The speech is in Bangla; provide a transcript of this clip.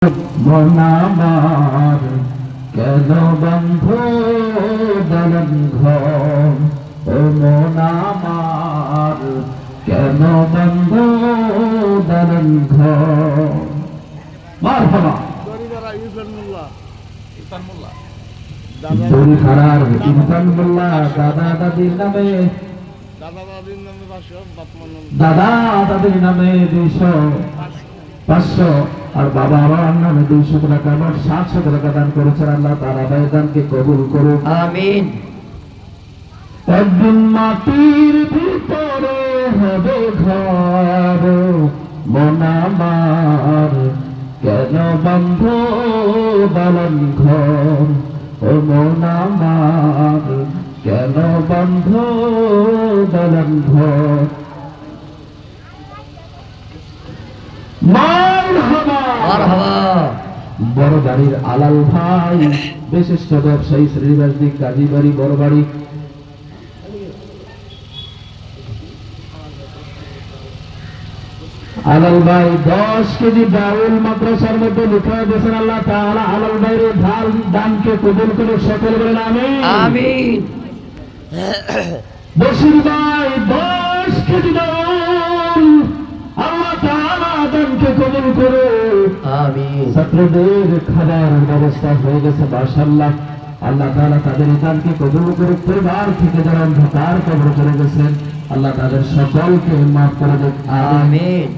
মন আমার কেন বন্ধ দলন ঘর, ও মন আমার কেন বন্ধ দলন ঘর। মারহাবা দড়িখানার ইরফান মোল্লা দাদা দাদির নামে, দাদা দাদির নামে 200-500 আর বাবা আমার নামে 200 টাকা, আমার 700 টাকা দান করেছেন। আল্লাহ তাআলা দানকে কবুল করুন, আমিন। একদিন মাটির ভিতরে হবে ঘর, মন আমার কেন বন্ধ দলন ঘর, ও মন আমার কেন বন্ধ দলন ঘর। বড় বাড়ির আলাল ভাই, বিশিষ্ট ব্যবসায়ী শ্রীবাসদিক কাজীবাড়ি বড় বাড়ি, আলাল ভাই 10 কেজি ডাউল মাদ্রাসার মধ্যে লিখে দিয়েছেন। আল্লাহ তাআলা আলাল ভাইয়ের ঢাল দানকে কবুল করে সকল বলেন আমিন আমিন। বশির ভাই 10 কেজি ডাউল, আল্লাহ তাআলা দানকে কবুল করে আমিন। ছাত্রদের খাবার ব্যবস্থা হয়ে গেছে মাশাআল্লাহ। আল্লাহ তাআলা তাদের দানকে কবুল করে পরিবার থেকে যারা অন্ধকার কবরে চলে গেছেন, আল্লাহ তাদের সকলকে মাফ করে দেন, আমিন।